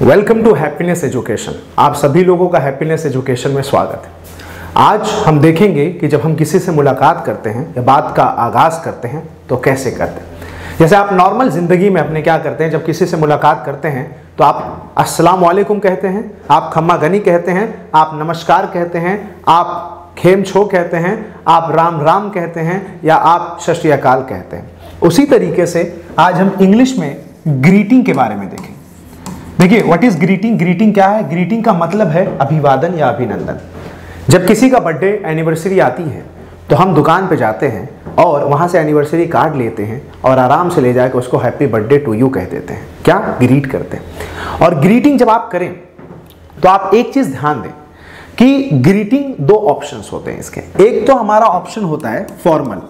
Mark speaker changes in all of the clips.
Speaker 1: Welcome to happiness education. आप सभी लोगों का हैप्पीनेस एजुकेशन में स्वागत है। आज हम देखेंगे कि जब हम किसी से मुलाकात करते हैं या बात का आगाज करते हैं तो कैसे करते हैं। जैसे आप नॉर्मल जिंदगी में अपने क्या करते हैं, जब किसी से मुलाकात करते हैं तो आप अस्सलाम वालेकुम कहते हैं, आप खम्मा गनी कहते हैं, आप नमस्कार कहते हैं, आप खेम छो कहते हैं, आप राम राम कहते हैं या आप सत श्री अकाल कहते हैं। उसी तरीके से आज हम इंग्लिश में ग्रीटिंग के बारे में देखें। देखिए व्हाट इज ग्रीटिंग। ग्रीटिंग क्या है? ग्रीटिंग का मतलब है अभिवादन या अभिनंदन। जब किसी का बर्थडे एनिवर्सरी आती है तो हम दुकान पे जाते हैं और वहां से एनिवर्सरी कार्ड लेते हैं और आराम से ले जाकर उसको हैप्पी बर्थडे टू यू कह देते हैं। क्या? ग्रीट करते हैं। और ग्रीटिंग जब आप करें तो आप एक चीज ध्यान दें कि ग्रीटिंग दो ऑप्शंस होते हैं इसके। एक तो हमारा ऑप्शन होता है फॉर्मल।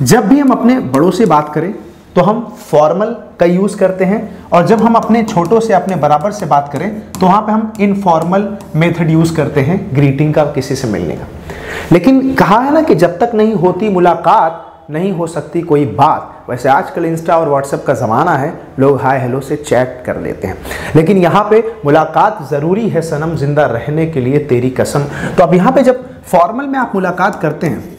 Speaker 1: जब भी हम अपने बड़ों से बात करें तो हम फॉर्मल का यूज करते हैं, और जब हम अपने छोटों से अपने बराबर से बात करें तो वहां पे हम इनफॉर्मल मेथड यूज करते हैं ग्रीटिंग का, किसी से मिलने का। लेकिन कहा है ना कि जब तक नहीं होती मुलाकात नहीं हो सकती कोई बात। वैसे आजकल इंस्टा और व्हाट्सएप का ज़माना है, लोग हाय हेलो से चैट कर लेते हैं, लेकिन यहाँ पे मुलाकात ज़रूरी है सनम, जिंदा रहने के लिए तेरी कसम। तो अब यहाँ पे जब फॉर्मल में आप मुलाकात करते हैं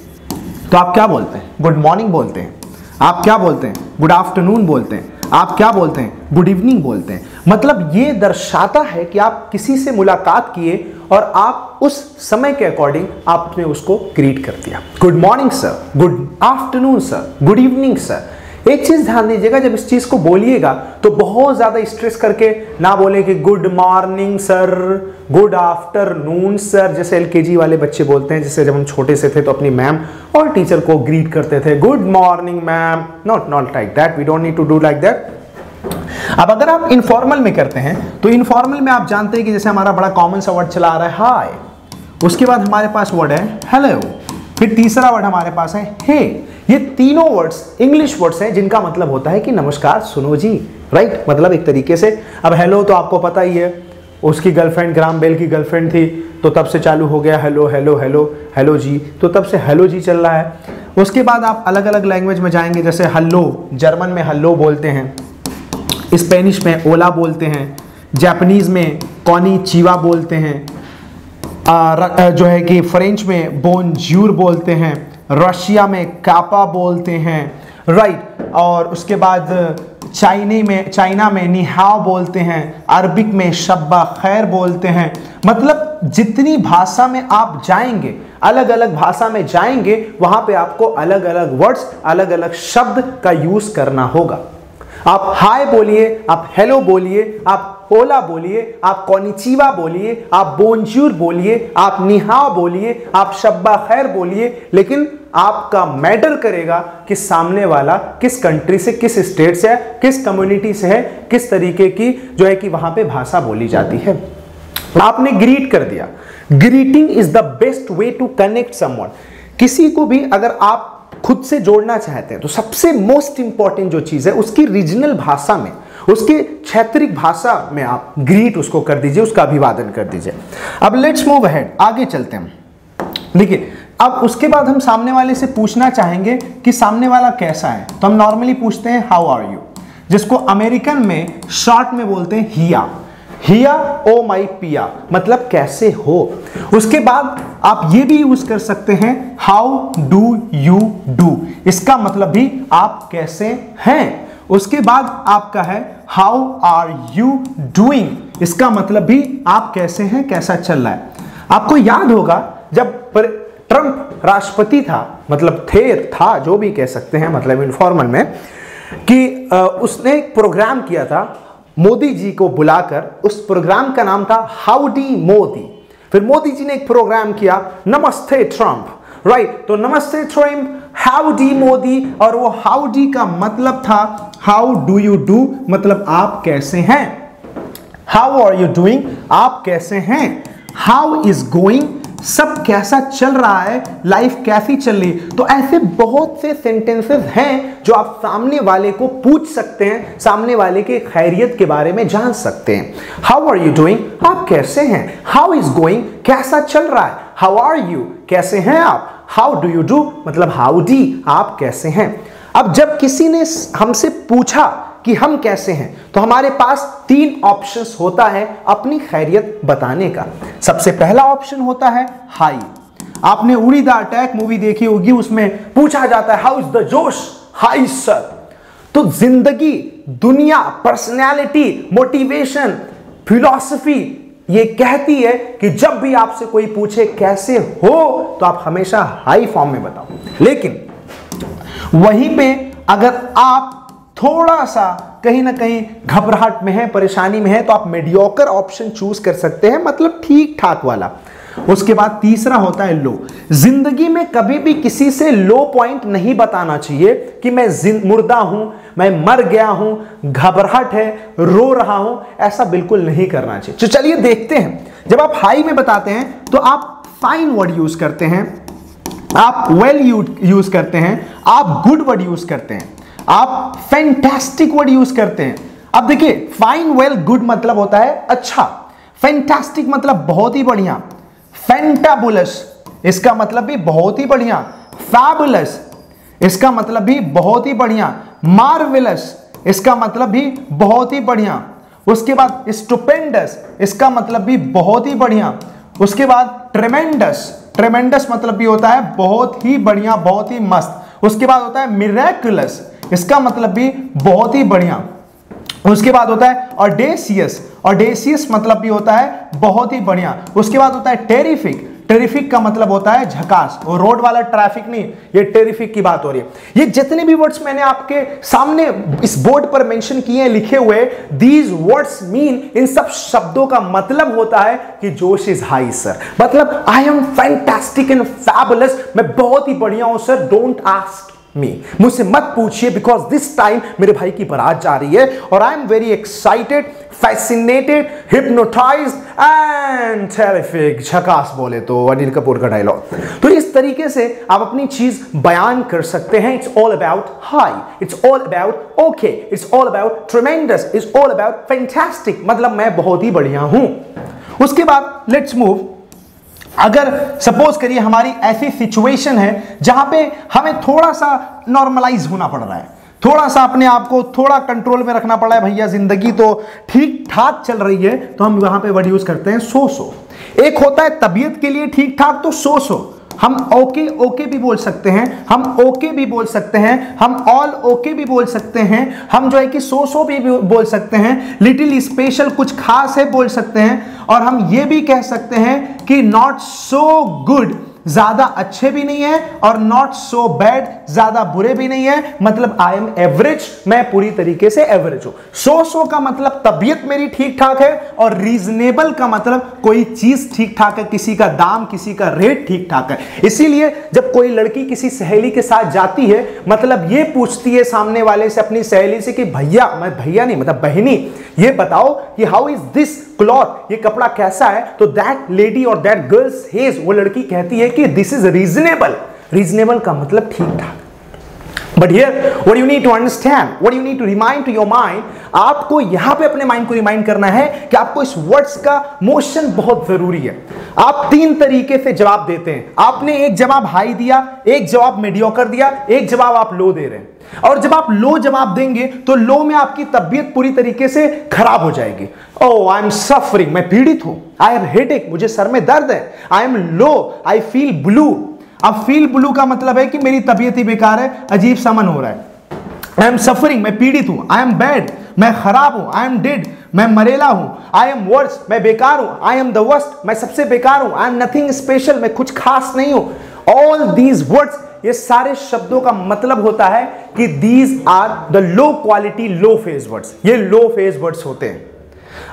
Speaker 1: तो आप क्या बोलते हैं? गुड मॉर्निंग बोलते हैं। आप क्या बोलते हैं? गुड आफ्टरनून बोलते हैं। आप क्या बोलते हैं? गुड इवनिंग बोलते हैं। मतलब ये दर्शाता है कि आप किसी से मुलाकात किए और आप उस समय के अकॉर्डिंग आपने उसको ग्रीट कर दिया। Good morning sir, good afternoon sir, good evening sir. एक चीज ध्यान दीजिएगा, जब इस चीज को बोलिएगा तो बहुत ज्यादा स्ट्रेस करके ना बोले कि good morning sir, good afternoon sir, जैसे एलकेजी वाले बच्चे बोलते हैं। जैसे जब हम छोटे से थे तो अपनी मैम और टीचर को ग्रीट करते थे, good morning ma'am. Not like that, we don't need to do like that. अब अगर आप इनफॉर्मल में करते हैं तो इनफॉर्मल में आप जानते हैं कि जैसे हमारा बड़ा कॉमन सा वर्ड चला आ रहा है हाय, उसके बाद हमारे पास वर्ड है हेलो, फिर तीसरा वर्ड हमारे पास है हे। ये तीनों वर्ड्स इंग्लिश वर्ड्स हैं जिनका मतलब होता है कि नमस्कार सुनो जी, राइट। मतलब एक तरीके से अब हेलो तो आपको पता ही है, उसकी गर्लफ्रेंड ग्राम बेल की गर्लफ्रेंड थी तो तब से चालू हो गया हेलो हेलो हेलो हेलो जी, तो तब से हेलो जी चल रहा है। उसके बाद आप अलग अलग लैंग्वेज में जाएंगे, जैसे हल्लो, जर्मन में हल्लो बोलते हैं, स्पेनिश में ओला बोलते हैं, जापानीज में कोनिचिवा बोलते हैं, जो है कि फ्रेंच में बोनज्यूर बोलते हैं, रशिया में कापा बोलते हैं, राइट। और उसके बाद चाइना में निहाओ बोलते हैं, अरबिक में शब्बा खैर बोलते हैं। मतलब जितनी भाषा में आप जाएंगे, अलग अलग भाषा में जाएंगे, वहां पे आपको अलग अलग वर्ड्स, अलग अलग शब्द का यूज करना होगा। आप हाय बोलिए, आप हेलो बोलिए, आप ओला बोलिए, आप कोनिचिवा बोलिए, आप बोनज्यूर बोलिए, आप निहाओ बोलिए, आप शब्बा खैर बोलिए, लेकिन आपका मैटर करेगा कि सामने वाला किस कंट्री से, किस स्टेट से है, किस कम्युनिटी से है, किस तरीके की जो है कि वहां पे भाषा बोली जाती है। आपने ग्रीट कर दिया। Greeting is the best way to connect someone. किसी को भी अगर आप खुद से जोड़ना चाहते हैं तो सबसे मोस्ट इंपॉर्टेंट जो चीज है उसकी रीजनल भाषा में, उसके क्षेत्रीय भाषा में आप ग्रीट उसको कर दीजिए, उसका अभिवादन कर दीजिए। अब लेट्स मूव अहेड, आगे चलते हैं। देखिए अब उसके बाद हम सामने वाले से पूछना चाहेंगे कि सामने वाला कैसा है, तो हम नॉर्मली पूछते हैं हाउ आर यू, जिसको अमेरिकन में शॉर्ट में बोलते हैं हिया। हिया ओ माई पिया, मतलब कैसे हो। उसके बाद आप ये भी यूज कर सकते हैं हाउ डू यू डू, इसका मतलब भी आप कैसे हैं। उसके बाद आपका है हाउ आर यू डूइंग, इसका मतलब भी आप कैसे हैं, कैसा चल रहा है। आपको याद होगा जब ट्रंप राष्ट्रपति था, मतलब था जो भी कह सकते हैं, मतलब इनफॉर्मल में, कि उसने एक प्रोग्राम किया था मोदी जी को बुलाकर। उस प्रोग्राम का नाम था हाउडी मोदी। फिर मोदी जी ने एक प्रोग्राम किया नमस्ते ट्रंप, राइट। तो नमस्ते ट्रंप, हाउडी मोदी, और वो हाउडी का मतलब था हाउ डू यू डू, मतलब आप कैसे हैं। हाउ आर यू डूइंग, आप कैसे हैं। हाउ इज गोइंग, सब कैसा चल रहा है, लाइफ कैसी चल रही। तो ऐसे बहुत से सेंटेंसेस हैं जो आप सामने वाले को पूछ सकते हैं, सामने वाले के खैरियत के बारे में जान सकते हैं। हाउ आर यू डूइंग, आप कैसे हैं। हाउ इज गोइंग, कैसा चल रहा है। हाउ आर यू, कैसे हैं आप। हाउ डू यू डू, मतलब हाउ डी, आप कैसे हैं। अब जब किसी ने हमसे पूछा कि हम कैसे हैं, तो हमारे पास 3 ऑप्शंस होता है अपनी खैरियत बताने का। सबसे पहला ऑप्शन होता है हाई। आपने उड़ी द अटैक मूवी देखी होगी, उसमें पूछा जाता है हाउ इज द जोश, हाई सर। तो जिंदगी, दुनिया, पर्सनैलिटी, मोटिवेशन, फिलॉसफी ये कहती है कि जब भी आपसे कोई पूछे कैसे हो तो आप हमेशा हाई फॉर्म में बताओ। लेकिन वहीं पे अगर आप थोड़ा सा कहीं ना कहीं घबराहट में है, परेशानी में है, तो आप मीडियोकर ऑप्शन चूज कर सकते हैं, मतलब ठीक ठाक वाला। उसके बाद तीसरा होता है लो। जिंदगी में कभी भी किसी से लो पॉइंट नहीं बताना चाहिए कि मैं मुर्दा हूं, मैं मर गया हूं, घबराहट है, रो रहा हूं, ऐसा बिल्कुल नहीं करना चाहिए। तो चलिए देखते हैं, जब आप हाई में बताते हैं तो आप फाइन वर्ड यूज करते हैं, आप वेल यूज करते हैं, आप गुड वर्ड यूज करते हैं, आप फैंटास्टिक वर्ड यूज करते हैं। अब देखिए, फाइन, वेल, गुड मतलब होता है अच्छा, फैंटास्टिक मतलब बहुत ही बढ़िया, फैंटाबुलस इसका मतलब भी बहुत ही बढ़िया, फैबुलस इसका मतलब भी बहुत ही बढ़िया, मार्वेलस इसका मतलब भी बहुत ही बढ़िया, उसके बाद स्टुपेंडस इसका मतलब भी बहुत ही बढ़िया, उसके बाद ट्रेमेंडस, ट्रेमेंडस मतलब भी होता है बहुत ही बढ़िया, बहुत ही मस्त। उसके बाद होता है मिरेकुलस, इसका मतलब भी बहुत ही बढ़िया। उसके बाद होता है ऑडेसियस, ऑडेसियस मतलब भी होता है बहुत ही बढ़िया। उसके बाद होता है टेरिफिक, टेरिफिक का मतलब होता है झकास, और रोड वाला ट्रैफिक नहीं, ये टेरिफिक की बात हो रही है। ये जितने भी वर्ड्स मैंने आपके सामने इस बोर्ड पर मेंशन किए हैं, लिखे हुए, दीज वर्ड्स मीन, इन सब शब्दों का मतलब होता है कि जोश इज हाई सर, मतलब I am fantastic and fabulous, मैं बहुत ही बढ़िया हूं सर, डोंट आस्क मी, मुझसे मत पूछिए, बिकॉज दिस टाइम मेरे भाई की बारात जा रही है और I am very excited, fascinated, hypnotised and terrific. झकास बोले तो अनिल कपूर का डायलॉग। तो इस तरीके से आप अपनी चीज बयान कर सकते हैं। It's all about high, it's all about okay, it's all about ट्रेमेंडस, it's all about fantastic, मतलब मैं बहुत ही बढ़िया हूं। उसके बाद लेट्स मूव, अगर सपोज करिए हमारी ऐसी सिचुएशन है जहां पे हमें थोड़ा सा नॉर्मलाइज होना पड़ रहा है, थोड़ा सा अपने आप को थोड़ा कंट्रोल में रखना पड़ा है, भैया जिंदगी तो ठीक ठाक चल रही है, तो हम वहां पे वर्ड यूज करते हैं सो सो। एक होता है तबीयत के लिए ठीक ठाक, तो सो सो। हम ओके ओके भी बोल सकते हैं, हम ओके भी बोल सकते हैं, हम ऑल ओके भी बोल सकते हैं, हम जो है कि सो भी बोल सकते हैं, लिटिल स्पेशल कुछ खास है बोल सकते हैं, और हम ये भी कह सकते हैं कि नॉट सो गुड, ज्यादा अच्छे भी नहीं है, और नॉट सो बैड, ज्यादा बुरे भी नहीं है, मतलब आई एम एवरेज, मैं पूरी तरीके से एवरेज हूं। सो का मतलब तबीयत मेरी ठीक ठाक है, और रीजनेबल का मतलब कोई चीज ठीक ठाक है, किसी का दाम, किसी का रेट ठीक ठाक है। इसीलिए जब कोई लड़की किसी सहेली के साथ जाती है, मतलब ये पूछती है सामने वाले से, अपनी सहेली से कि भैया, मैं भैया नहीं मतलब बहनी, ये बताओ कि हाउ इज दिस क्लॉथ, ये कपड़ा कैसा है, तो दैट लेडी और दैट गर्ल सेज, वो लड़की कहती है कि दिस इज रीजनेबल। रीजनेबल का मतलब ठीक ठाक। But here what you need to understand, what you need to remind to your mind, आपको यहां पे अपने माइंड को रिमाइंड करना है कि आपको इस वर्ड्स का मोशन बहुत जरूरी है। आप 3 तरीके से जवाब देते हैं। आपने एक जवाब हाई दिया, एक जवाब मीडियोकर दिया, एक जवाब आप लो दे रहे हैं। और जब आप लो जवाब देंगे तो लो में आपकी तबीयत पूरी तरीके से खराब हो जाएगी। ओह आई एम सफरिंग, मैं पीड़ित हूं, आई हैव हेडेक, मुझे सर में दर्द है, I am low, I feel blue. अब फील ब्लू का मतलब है कि मेरी तबीयत ही बेकार है, अजीब सा मन हो रहा है। आई एम सफरिंग, मैं पीड़ित हूं, आई एम बैड, मैं खराब हूं, आई एम डेड, मैं मरेला हूं, आई एम वर्स, मैं बेकार हूं, आई एम द वर्स्ट, मैं सबसे बेकार हूं, आई एम नथिंग स्पेशल, मैं कुछ खास नहीं हूं। ऑल दीज वर्ड्स, ये सारे शब्दों का मतलब होता है कि these are the low quality low phase words, ये लो फेज वर्ड्स होते हैं।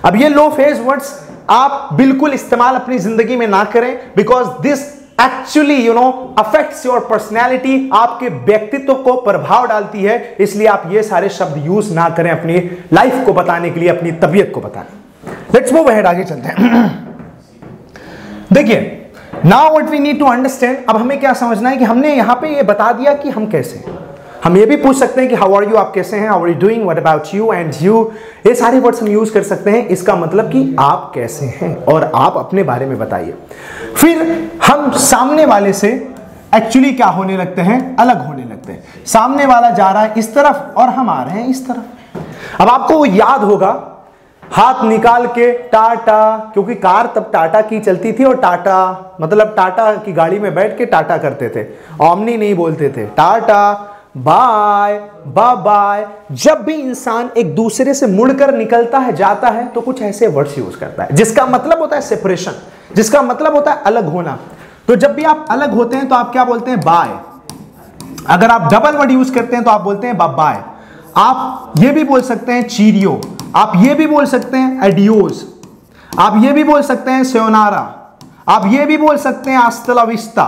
Speaker 1: अब ये लो फेज वर्ड्स आप बिल्कुल इस्तेमाल अपनी जिंदगी में ना करें, because this actually affects your personality, आपके व्यक्तित्व को प्रभाव डालती है। इसलिए आप ये सारे शब्द यूज ना करें अपनी लाइफ को बताने के लिए, अपनी तबीयत को बताने। लेट्स मूव अहेड, आगे चलते हैं। देखिए, now what we need to understand, अब हमें क्या समझना है कि हमने यहां पे ये बता दिया कि हम कैसे हैं। हम ये भी पूछ सकते हैं कि हाउ आर यू, आप कैसे हैं, how are you doing, what about you and you, ये सारे वर्ड्स हम यूज कर सकते हैं। इसका मतलब कि आप कैसे हैं और आप अपने बारे में बताइए। फिर हम सामने वाले से एक्चुअली क्या होने लगते हैं, अलग होने लगते हैं। सामने वाला जा रहा है इस तरफ और हम आ रहे हैं इस तरफ। अब आपको याद होगा, हाथ निकाल के टाटा, क्योंकि कार तब टाटा की चलती थी और टाटा मतलब टाटा की गाड़ी में बैठ के टाटा करते थे, ओमनी नहीं बोलते थे, टाटा बाय बाय बाय। जब भी इंसान एक दूसरे से मुड़कर निकलता है जाता है तो कुछ ऐसे वर्ड्स यूज करता है जिसका मतलब होता है सेपरेशन, जिसका मतलब होता है अलग होना। तो जब भी आप अलग होते हैं तो आप क्या बोलते हैं? बाय। अगर आप डबल वर्ड यूज करते हैं तो आप बोलते हैं बाय। आप ये भी बोल सकते हैं चीरियो, आप ये भी बोल सकते हैं एडियोस, आप ये भी बोल सकते हैं सेयोनारा, आप ये भी बोल सकते हैं हasta la vista।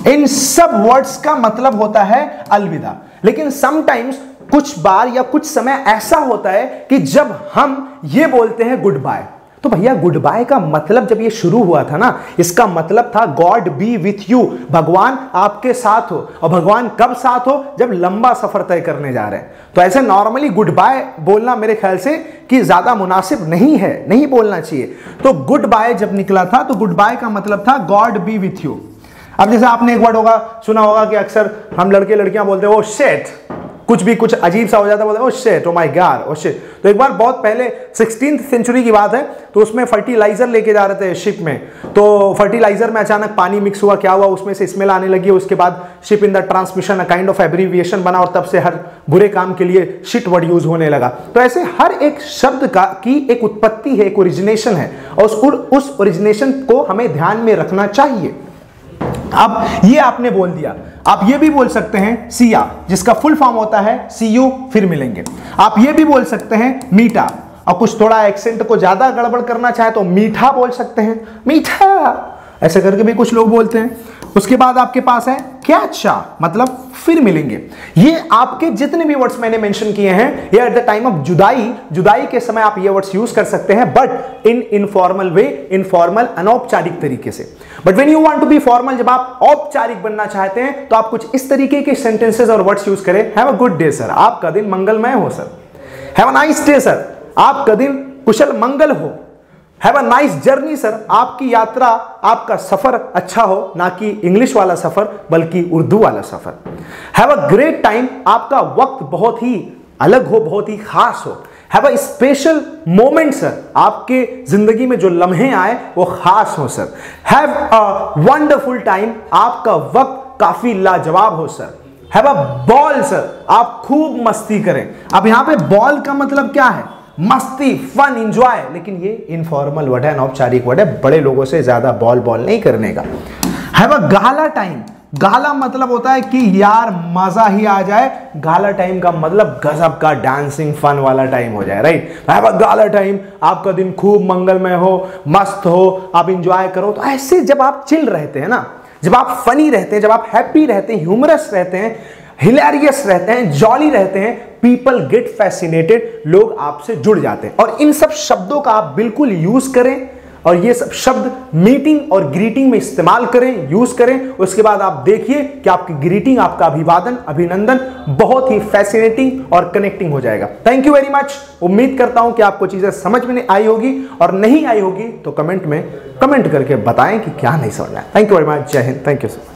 Speaker 1: इन सब वर्ड्स का मतलब होता है अलविदा। लेकिन समटाइम्स कुछ बार या कुछ समय ऐसा होता है कि जब हम ये बोलते हैं गुड बाय। तो भैया गुड बाय का मतलब जब ये शुरू हुआ था ना, इसका मतलब था गॉड बी विथ यू, भगवान आपके साथ हो। और भगवान कब साथ हो? जब लंबा सफर तय करने जा रहे हैं। तो ऐसे नॉर्मली गुड बाय बोलना मेरे ख्याल से कि ज्यादा मुनासिब नहीं है, नहीं बोलना चाहिए। तो गुड बाय जब निकला था तो गुड बाय का मतलब था गॉड बी विथ यू। अब जैसे आपने एक वर्ड होगा सुना होगा कि अक्सर हम लड़के लड़कियां बोलते हैं ओ शिट, कुछ भी कुछ अजीब सा हो जाता है बोलते हैं oh shit, oh my God, oh shit. तो एक बार बहुत पहले 16th सेंचुरी की बात है, तो उसमें फर्टिलाइजर लेके जा रहे थे शिप में, तो फर्टिलाइजर में अचानक पानी मिक्स हुआ, क्या हुआ उसमें से स्मेल आने लगी। उसके बाद ship in the transmission kind of abbreviation बना और तब से हर बुरे काम के लिए शिट वर्ड यूज होने लगा। तो ऐसे हर एक शब्द का की एक उत्पत्ति है, एक ओरिजिनेशन है, और उस ओरिजिनेशन को हमें ध्यान में रखना चाहिए। अब ये आपने बोल दिया। आप ये भी बोल सकते हैं सिया, जिसका फुल फॉर्म होता है सी यू, फिर मिलेंगे। आप ये भी बोल सकते हैं मीठा, और कुछ थोड़ा एक्सेंट को ज्यादा गड़बड़ करना चाहे तो मीठा बोल सकते हैं, मीठा, ऐसे करके भी कुछ लोग बोलते हैं। उसके बाद आपके पास है क्या अच्छा, मतलब फिर मिलेंगे। ये आपके जितने भी वर्ड्स मैंने मेंशन किए हैं, ये एट द टाइम ऑफ जुदाई, जुदाई के समय आप ये वर्ड्स यूज कर सकते हैं, but in informal way, informal अनौपचारिक तरीके से। But when you want to be formal, जब आप औपचारिक बनना चाहते हैं, तो आप कुछ इस तरीके के सेंटेंसेस और वर्ड्स यूज करें। Have a good day sir, आपका दिन मंगलमय हो sir. Have a nice day sir, आपका दिन कुशल मंगल हो। Have a nice journey sir, आपकी यात्रा, आपका सफर अच्छा हो, ना कि इंग्लिश वाला सफर बल्कि उर्दू वाला सफर। हैव अ ग्रेट टाइम, आपका वक्त बहुत ही अलग हो, बहुत ही खास हो। Have a special moment sir, आपके जिंदगी में जो लम्हे आए वो खास हो sir. Have a wonderful time, आपका वक्त काफी लाजवाब हो sir. Have a ball sir, आप खूब मस्ती करें। अब यहां पे बॉल का मतलब क्या है? मस्ती, फन, एंजॉय। लेकिन ये इनफॉर्मल वर्ड है, अनौपचारिक वर्ड है, बड़े लोगों से ज्यादा बॉल नहीं करने का। हैव अ गाला टाइम, गाला मतलब होता है कि यार मजा ही आ जाए। गाला टाइम का मतलब गजब का डांसिंग फन वाला टाइम हो जाए, right? Have a gala time, आपका दिन खूब मंगलमय हो, मस्त हो, आप एंजॉय करो। तो ऐसे जब आप चिल रहते हैं ना, जब आप फनी रहते हैं, जब आप हैप्पी रहते हैं, ह्यूमरस रहते हैं, हिलेरियस रहते हैं, जॉली रहते हैं, पीपल गेट फैसिनेटेड, लोग आपसे जुड़ जाते हैं। और इन सब शब्दों का आप बिल्कुल यूज करें, और ये सब शब्द मीटिंग और ग्रीटिंग में इस्तेमाल करें, यूज करें। उसके बाद आप देखिए कि आपकी ग्रीटिंग, आपका अभिवादन, अभिनंदन बहुत ही फैसिनेटिंग और कनेक्टिंग हो जाएगा। Thank you very much. उम्मीद करता हूं कि आपको चीजें समझ में आई होगी, और नहीं आई होगी तो कमेंट में कमेंट करके बताएं कि क्या नहीं समझ आया। Thank you very much. जय हिंद। Thank you sir.